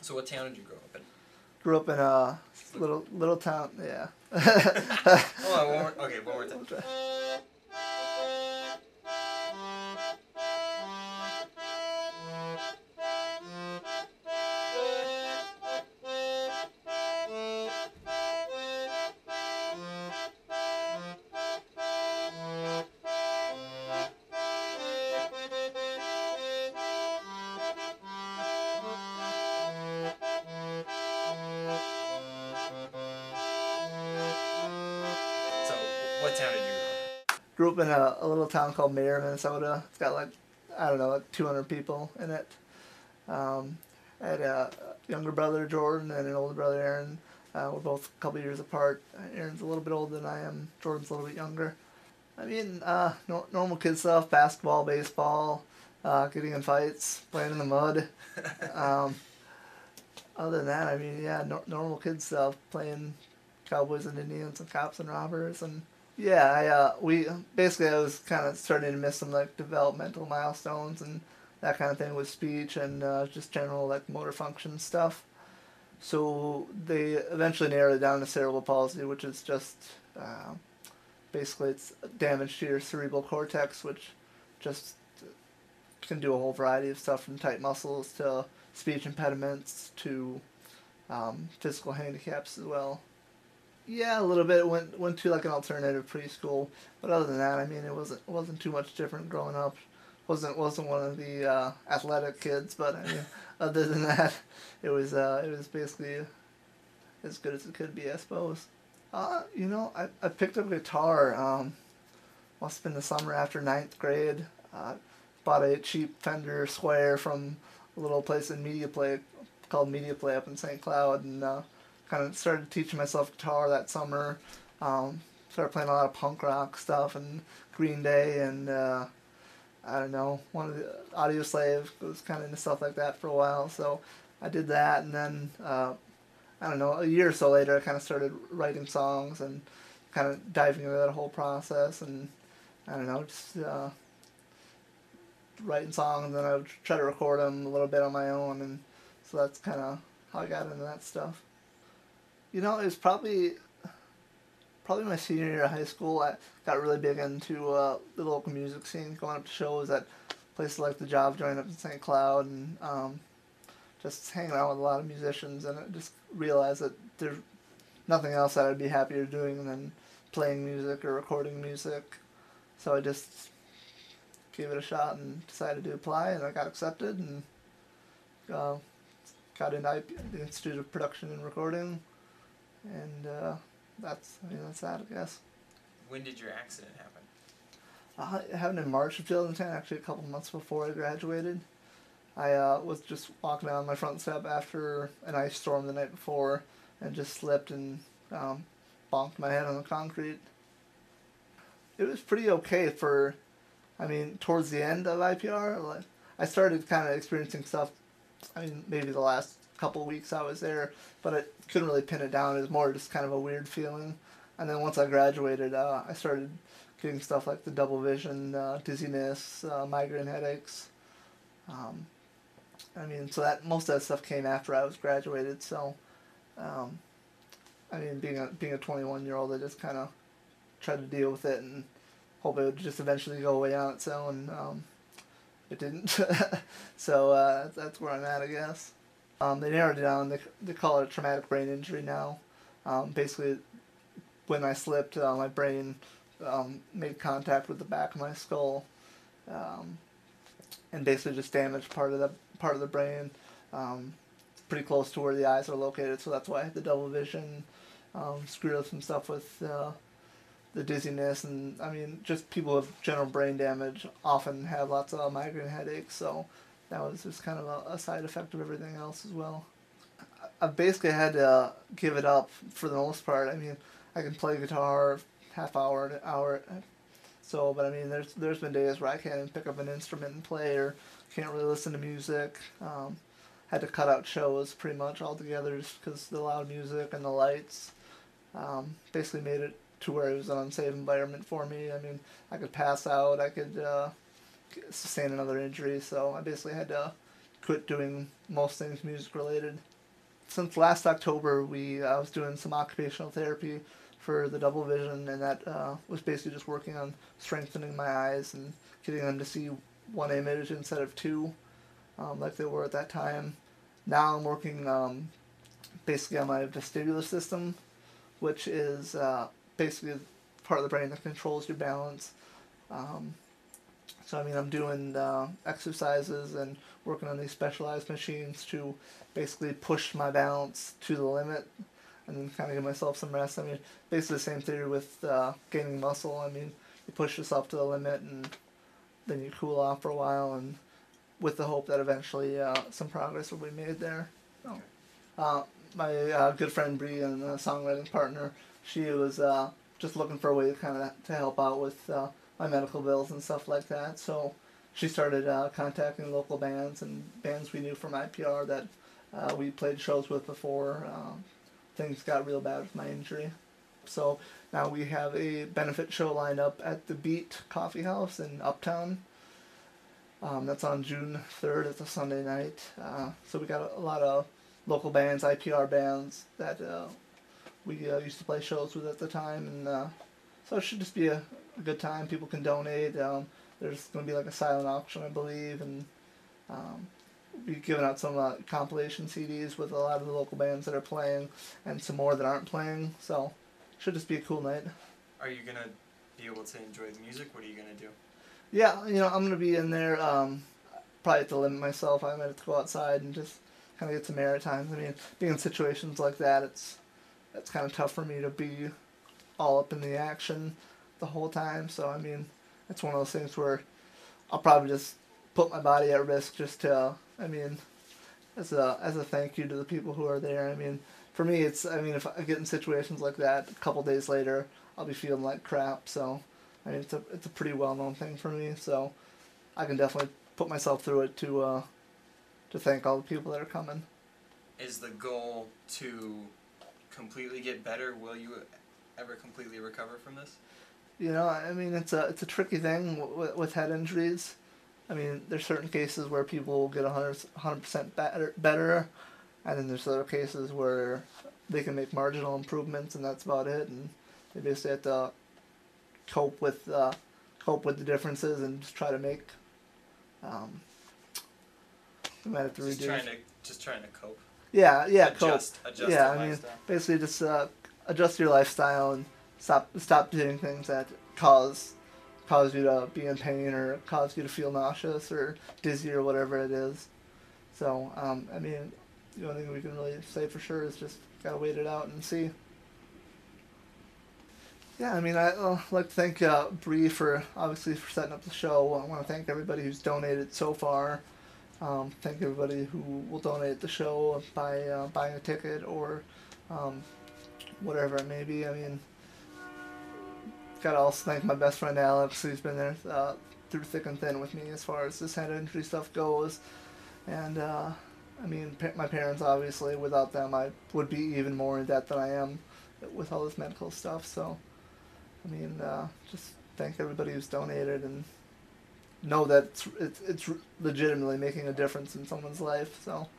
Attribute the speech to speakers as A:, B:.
A: So what town did you grow up in?
B: Grew up in a little town. Yeah.
A: Hold on, one more time. So, what town did you grow up?
B: Grew up in a little town called Mayer, Minnesota. It's got like 200 people in it. I had a younger brother, Jordan, and an older brother, Aaron. We're both a couple years apart. Aaron's a little bit older than I am. Jordan's a little bit younger. I mean, normal kid stuff: basketball, baseball, getting in fights, playing in the mud. Other than that, I mean, yeah, normal kid stuff: playing cowboys and Indians and cops and robbers, and yeah, I was kind of starting to miss some like developmental milestones and that kind of thing with speech and just general like motor function stuff. So they eventually narrowed it down to cerebral palsy, which is just basically it's damage to your cerebral cortex, which just can do a whole variety of stuff from tight muscles to speech impediments to physical handicaps as well. Yeah, a little bit. Went to like an alternative preschool, but other than that, I mean, it wasn't too much different growing up. Wasn't one of the athletic kids, but I mean, other than that, it was basically as good as it could be, I suppose. I picked up a guitar. Must have been the summer after ninth grade. Bought a cheap Fender Square from a little place in Media Play called Media Play up in St. Cloud, and kind of started teaching myself guitar that summer. Started playing a lot of punk rock stuff and Green Day and I don't know, one of the Audio Slave was kind of into stuff like that for a while. So I did that, and then I don't know, a year or so later, I kind of started writing songs and kind of diving into that whole process, and I don't know, just writing songs, and then I would try to record them a little bit on my own, and so that's kind of how I got into that stuff. It was probably my senior year of high school. I got really big into the local music scene, going up to shows at places like the Job Joint up in St. Cloud, and just hanging out with a lot of musicians, and I just realized that there's nothing else that I'd be happier doing than playing music or recording music. So I just gave it a shot and decided to apply, and I got accepted, and got into the Institute of Production and Recording, and that's that, I guess.
A: When did your accident happen?
B: It happened in March of 2010, actually a couple months before I graduated. I was just walking down my front step after an ice storm the night before and just slipped and bonked my head on the concrete. It was pretty okay towards the end of IPR. I started kind of experiencing stuff, maybe the last couple of weeks I was there, but I couldn't really pin it down. It was more just kind of a weird feeling. And then once I graduated, I started getting stuff like the double vision, dizziness, migraine headaches. So that most of that stuff came after I was graduated. So, being a 21-year-old, I just kind of tried to deal with it and hope it would just eventually go away on its own. It didn't. So that's where I'm at, I guess. They narrowed it down. They call it a traumatic brain injury now. Basically, when I slipped, my brain made contact with the back of my skull, and basically just damaged part of the brain. Pretty close to where the eyes are located, so that's why I had the double vision. Screwed up some stuff with the dizziness, and just people with general brain damage often have lots of migraine headaches. So that was just kind of a side effect of everything else as well. I basically had to give it up for the most part. I can play guitar half hour, an hour. So, but there's been days where I can't even pick up an instrument and play, or can't really listen to music. Had to cut out shows pretty much altogether just because the loud music and the lights basically made it to where it was an unsafe environment for me. I could pass out, I could sustain another injury, so I basically had to quit doing most things music related. since last October, I was doing some occupational therapy for the double vision, and that was basically just working on strengthening my eyes and getting them to see one image instead of two, like they were at that time. Now I'm working basically on my vestibular system, which is basically part of the brain that controls your balance. So I mean, I'm doing exercises and working on these specialized machines to basically push my balance to the limit, and then kind of give myself some rest. I mean, basically the same theory with gaining muscle. I mean, you push yourself to the limit, and then you cool off for a while, and with the hope that eventually some progress will be made there. So, my good friend Bree and songwriting partner, she was just looking for a way to kind of to help out with my medical bills and stuff like that. So she started contacting local bands and bands we knew from IPR that we played shows with before things got real bad with my injury. So now we have a benefit show lined up at the Beat Coffee House in Uptown. That's on June 3rd. It's a Sunday night. So we got a lot of local bands, IPR bands that we used to play shows with at the time, and so it should just be a good time. People can donate. There's going to be like a silent auction, I believe, and we're giving out some compilation CDs with a lot of the local bands that are playing, and some more that aren't playing. So it should just be a cool night.
A: Are you gonna be able to enjoy the music? What are you gonna do?
B: Yeah, I'm gonna be in there. Probably have to limit myself. I might have to go outside and just kind of get some air time. I mean, being in situations like that, it's kind of tough for me to be all up in the action the whole time. So I mean, it's one of those things where I'll probably just put my body at risk just to, I mean, as a thank you to the people who are there. I mean, for me, if I get in situations like that, a couple days later, I'll be feeling like crap. So I mean, it's a pretty well known thing for me. So I can definitely put myself through it to thank all the people that are coming.
A: Is the goal to completely get better? Will you ever completely recover from this?
B: I mean, it's a tricky thing with head injuries. I mean, there's certain cases where people will get 100% better, and then there's other cases where they can make marginal improvements, and that's about it. And they basically have to cope with the differences and just try to make. We might have to reduce.
A: Just trying to cope.
B: Yeah,
A: adjust
B: cope.
A: Yeah,
B: I mean, basically just adjust your lifestyle and stop doing things that cause you to be in pain or cause you to feel nauseous or dizzy or whatever it is. So, I mean, the only thing we can really say for sure is just gotta wait it out and see. Yeah, I mean, I'd like to thank Bree for setting up the show. I want to thank everybody who's donated so far. Thank everybody who will donate at the show by buying a ticket or whatever it may be. I mean, gotta also thank my best friend Alex, who's been there through thick and thin with me as far as this head injury stuff goes. And I mean, my parents, obviously. Without them, I would be even more in debt than I am with all this medical stuff. So, I mean, just thank everybody who's donated and know that it's legitimately making a difference in someone's life. So.